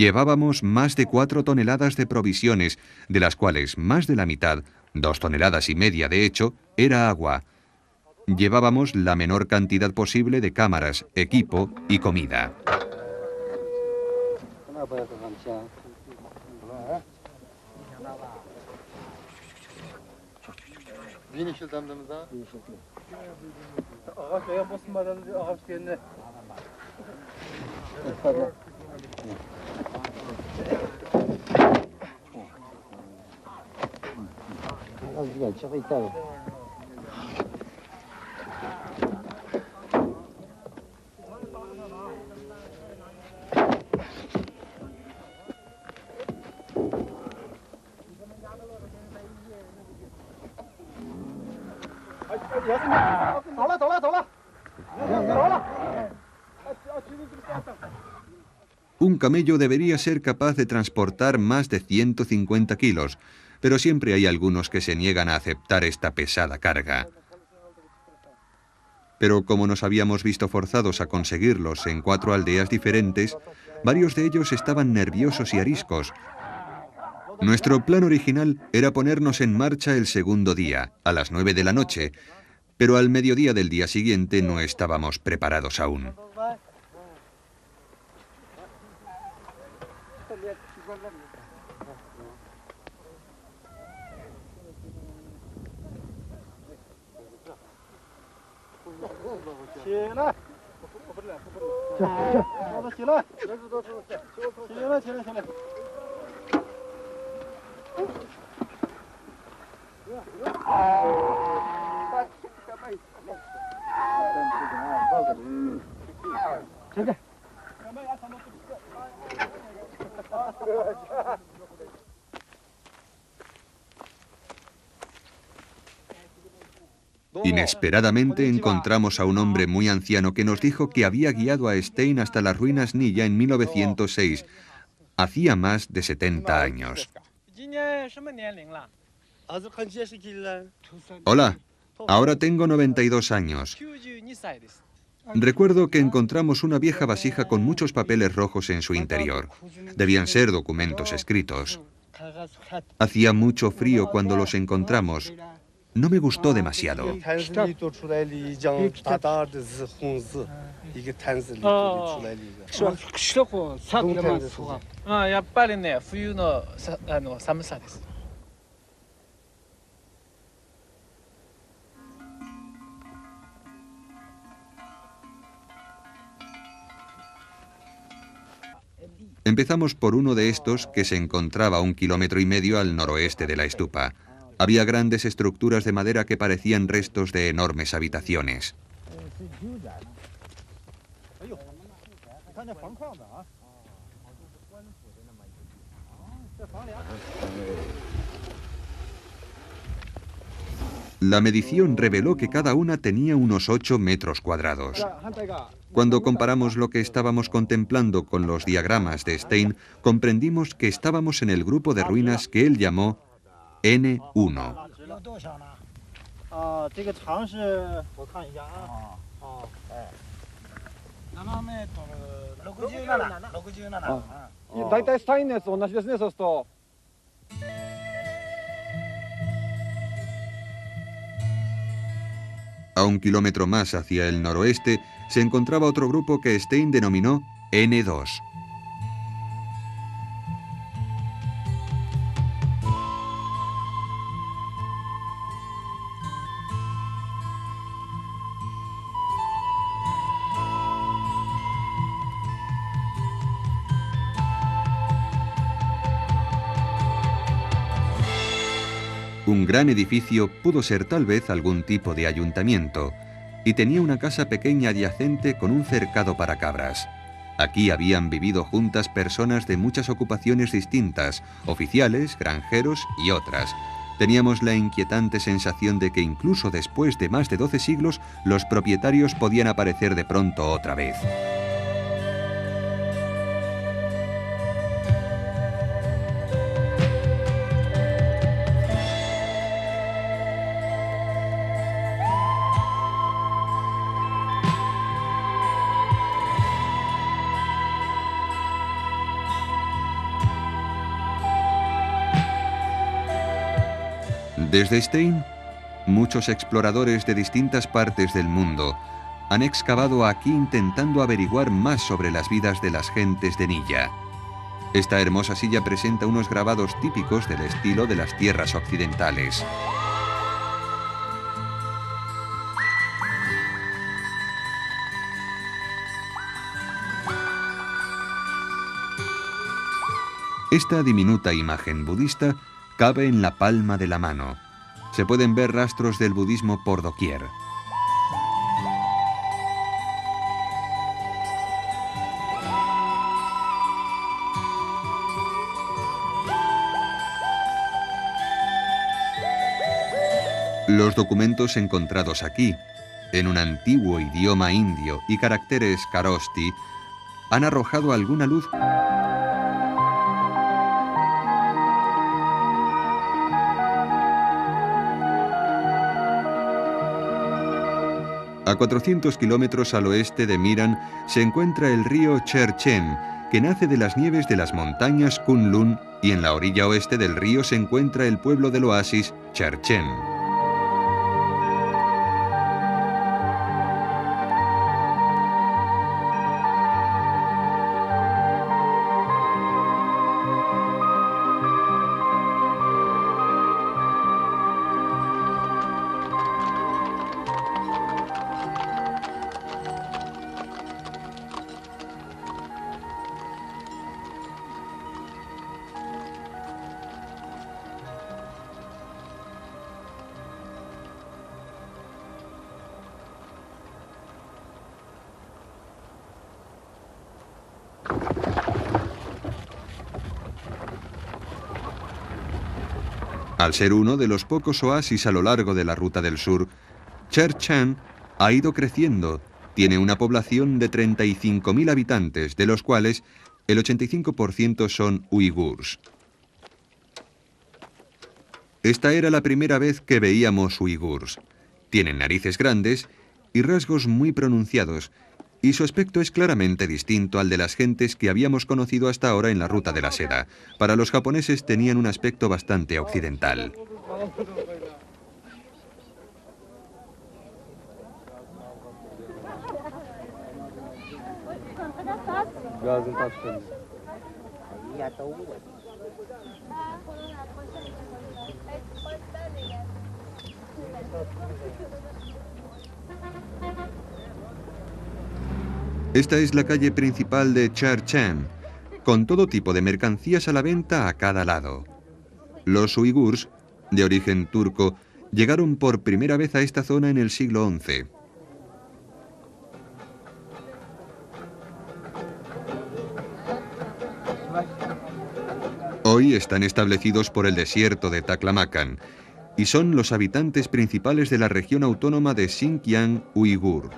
Llevábamos más de 4 toneladas de provisiones, de las cuales más de la mitad, 2,5 toneladas de hecho, era agua. Llevábamos la menor cantidad posible de cámaras, equipo y comida. Un camello debería ser capaz de transportar más de 150 kilos, pero siempre hay algunos que se niegan a aceptar esta pesada carga. Pero como nos habíamos visto forzados a conseguirlos en 4 aldeas diferentes, varios de ellos estaban nerviosos y ariscos. Nuestro plan original era ponernos en marcha el segundo día, a las 9 de la noche, pero al mediodía del día siguiente no estábamos preparados aún. Inesperadamente encontramos a un hombre muy anciano que nos dijo que había guiado a Stein hasta las ruinas Nilla en 1906. Hacía más de 70 años. Hola, ahora tengo 92 años. Recuerdo que encontramos una vieja vasija con muchos papeles rojos en su interior. Debían ser documentos escritos. Hacía mucho frío cuando los encontramos. No me gustó demasiado. Empezamos por uno de estos que se encontraba a 1,5 kilómetros al noroeste de la estupa. Había grandes estructuras de madera que parecían restos de enormes habitaciones. La medición reveló que cada una tenía unos 8 metros cuadrados. Cuando comparamos lo que estábamos contemplando con los diagramas de Stein, comprendimos que estábamos en el grupo de ruinas que él llamó N1. A 1 kilómetro más hacia el noroeste se encontraba otro grupo que Stein denominó N2. Un gran edificio pudo ser tal vez algún tipo de ayuntamiento, y tenía una casa pequeña adyacente con un cercado para cabras. Aquí habían vivido juntas personas de muchas ocupaciones distintas, oficiales, granjeros y otras. Teníamos la inquietante sensación de que incluso después de más de 12 siglos, los propietarios podían aparecer de pronto otra vez. Desde Stein, muchos exploradores de distintas partes del mundo han excavado aquí intentando averiguar más sobre las vidas de las gentes de Nilla. Esta hermosa silla presenta unos grabados típicos del estilo de las tierras occidentales. Esta diminuta imagen budista cabe en la palma de la mano. Se pueden ver rastros del budismo por doquier. Los documentos encontrados aquí, en un antiguo idioma indio y caracteres Kharosti, han arrojado alguna luz. A 400 kilómetros al oeste de Miran se encuentra el río Cherchen, que nace de las nieves de las montañas Kunlun, y en la orilla oeste del río se encuentra el pueblo del oasis Cherchen. Al ser uno de los pocos oasis a lo largo de la Ruta del Sur, Cherchen ha ido creciendo. Tiene una población de 35.000 habitantes, de los cuales el 85% son uigurs. Esta era la primera vez que veíamos uigurs. Tienen narices grandes y rasgos muy pronunciados, y su aspecto es claramente distinto al de las gentes que habíamos conocido hasta ahora en la Ruta de la Seda. Para los japoneses tenían un aspecto bastante occidental. Esta es la calle principal de Cherchen, con todo tipo de mercancías a la venta a cada lado. Los uigurs, de origen turco, llegaron por primera vez a esta zona en el siglo XI. Hoy están establecidos por el desierto de Taklamakan y son los habitantes principales de la región autónoma de Xinjiang uigur.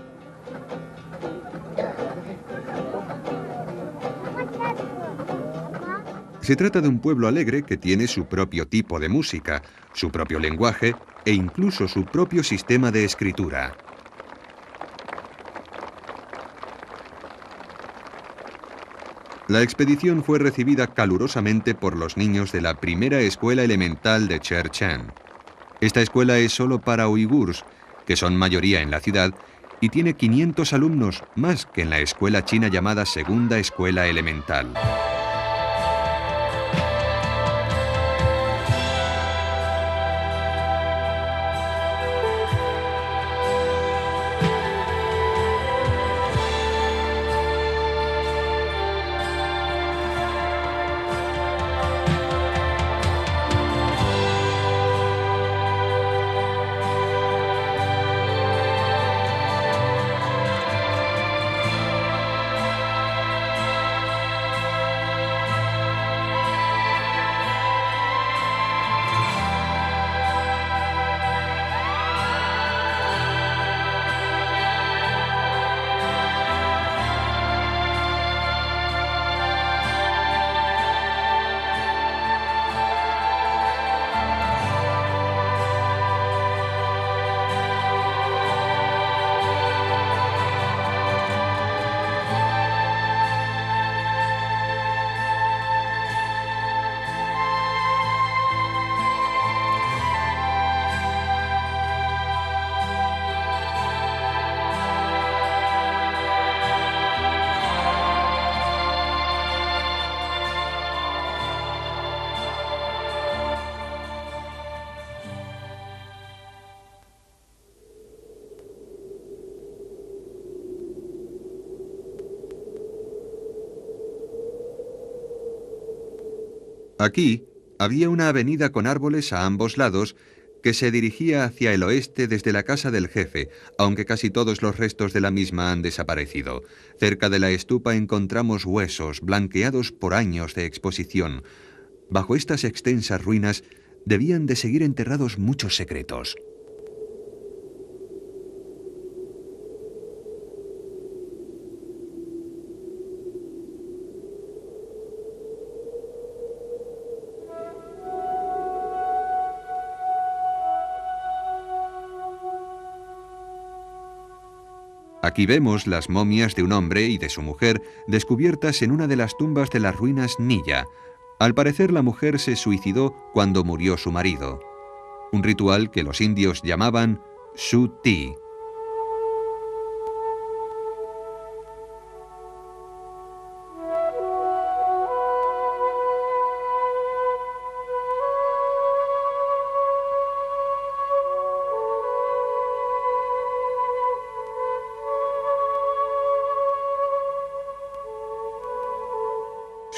Se trata de un pueblo alegre que tiene su propio tipo de música, su propio lenguaje e incluso su propio sistema de escritura. La expedición fue recibida calurosamente por los niños de la primera escuela elemental de Cherchen. Esta escuela es solo para uigurs, que son mayoría en la ciudad, y tiene 500 alumnos, más que en la escuela china llamada Segunda Escuela Elemental. Aquí había una avenida con árboles a ambos lados que se dirigía hacia el oeste desde la casa del jefe, aunque casi todos los restos de la misma han desaparecido. Cerca de la estupa encontramos huesos blanqueados por años de exposición. Bajo estas extensas ruinas debían de seguir enterrados muchos secretos. Aquí vemos las momias de un hombre y de su mujer descubiertas en una de las tumbas de las ruinas Nilla. Al parecer la mujer se suicidó cuando murió su marido. Un ritual que los indios llamaban Su-Ti.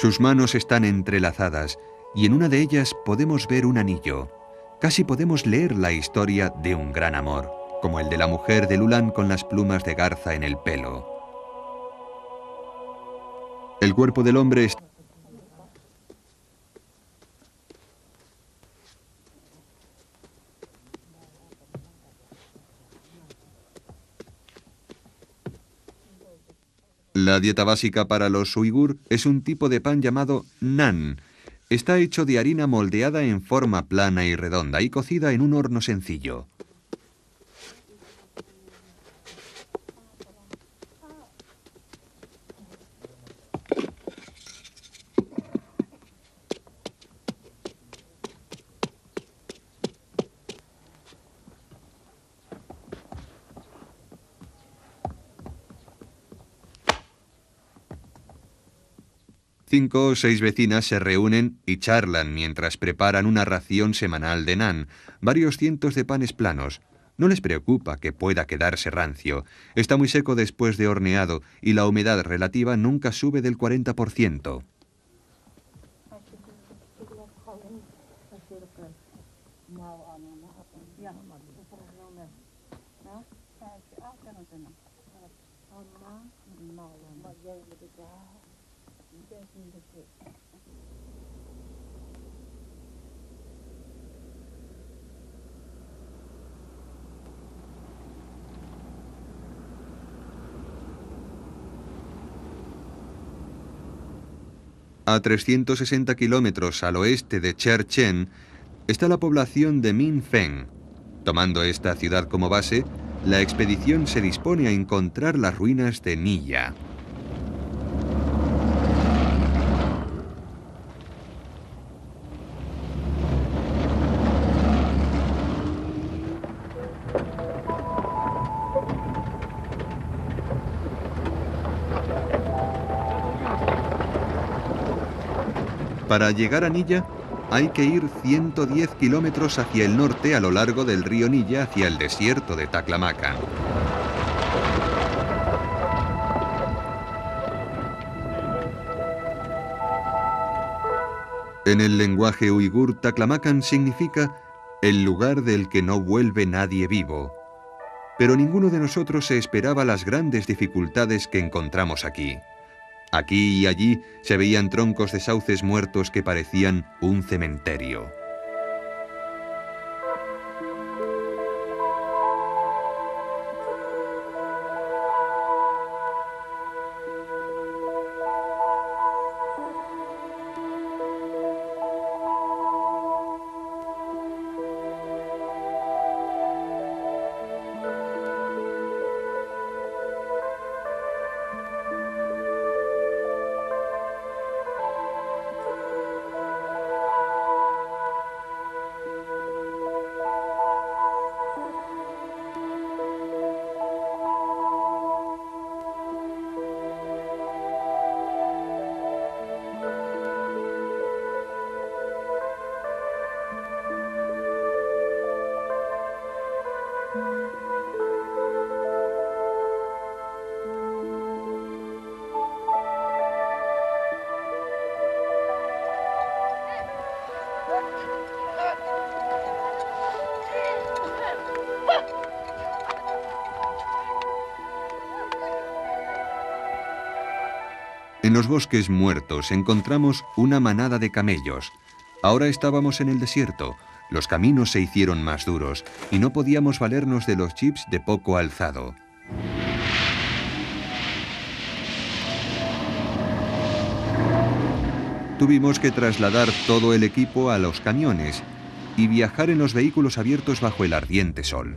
Sus manos están entrelazadas y en una de ellas podemos ver un anillo. Casi podemos leer la historia de un gran amor, como el de la mujer de Lulan con las plumas de garza en el pelo. El cuerpo del hombre está... La dieta básica para los uigur es un tipo de pan llamado naan. Está hecho de harina moldeada en forma plana y redonda y cocida en un horno sencillo. Cinco o seis vecinas se reúnen y charlan mientras preparan una ración semanal de naan, varios cientos de panes planos. No les preocupa que pueda quedarse rancio. Está muy seco después de horneado y la humedad relativa nunca sube del 40%. A 360 kilómetros al oeste de Cherchen está la población de Minfeng. Tomando esta ciudad como base, la expedición se dispone a encontrar las ruinas de Nilla. Para llegar a Nilla hay que ir 110 kilómetros hacia el norte a lo largo del río Nilla hacia el desierto de Taklamakan. En el lenguaje uigur, Taklamakan significa el lugar del que no vuelve nadie vivo. Pero ninguno de nosotros se esperaba las grandes dificultades que encontramos aquí. Aquí y allí se veían troncos de sauces muertos que parecían un cementerio. En los bosques muertos encontramos una manada de camellos. Ahora estábamos en el desierto. Los caminos se hicieron más duros y no podíamos valernos de los jeeps de poco alzado. Tuvimos que trasladar todo el equipo a los camiones y viajar en los vehículos abiertos bajo el ardiente sol.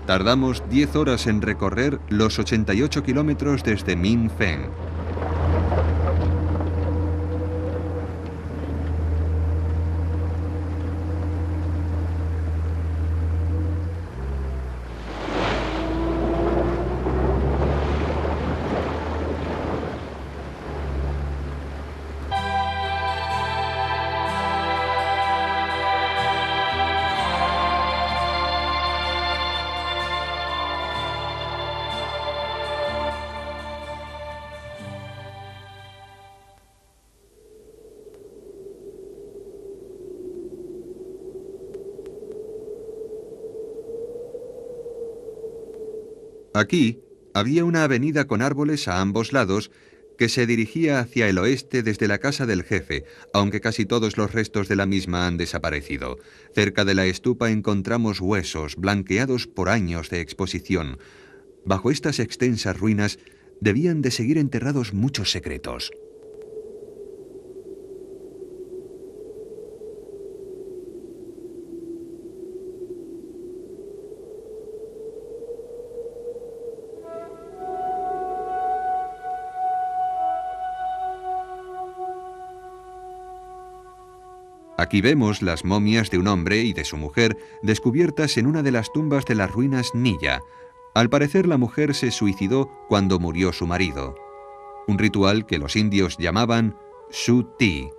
Tardamos 10 horas en recorrer los 88 kilómetros desde Min Feng. Aquí había una avenida con árboles a ambos lados que se dirigía hacia el oeste desde la casa del jefe, aunque casi todos los restos de la misma han desaparecido. Cerca de la estupa encontramos huesos blanqueados por años de exposición. Bajo estas extensas ruinas debían de seguir enterrados muchos secretos. Aquí vemos las momias de un hombre y de su mujer descubiertas en una de las tumbas de las ruinas Nilla. Al parecer la mujer se suicidó cuando murió su marido. Un ritual que los indios llamaban Su Ti.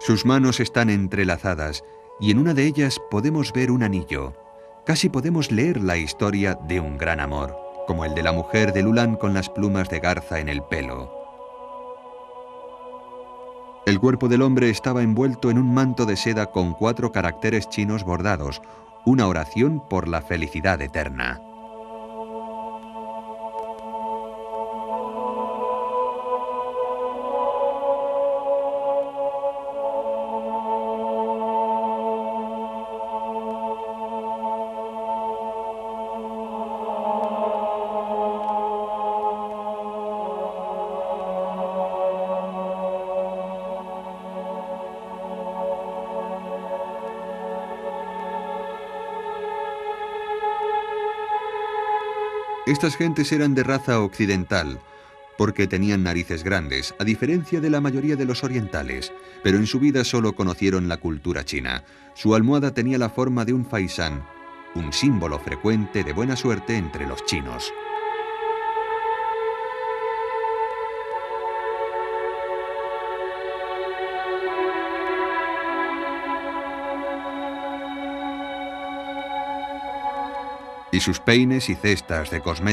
Sus manos están entrelazadas y en una de ellas podemos ver un anillo. Casi podemos leer la historia de un gran amor, como el de la mujer de Lulan con las plumas de garza en el pelo. El cuerpo del hombre estaba envuelto en un manto de seda con 4 caracteres chinos bordados, una oración por la felicidad eterna. Estas gentes eran de raza occidental, porque tenían narices grandes, a diferencia de la mayoría de los orientales, pero en su vida solo conocieron la cultura china. Su almohada tenía la forma de un faisán, un símbolo frecuente de buena suerte entre los chinos. Y sus peines y cestas de cosméticos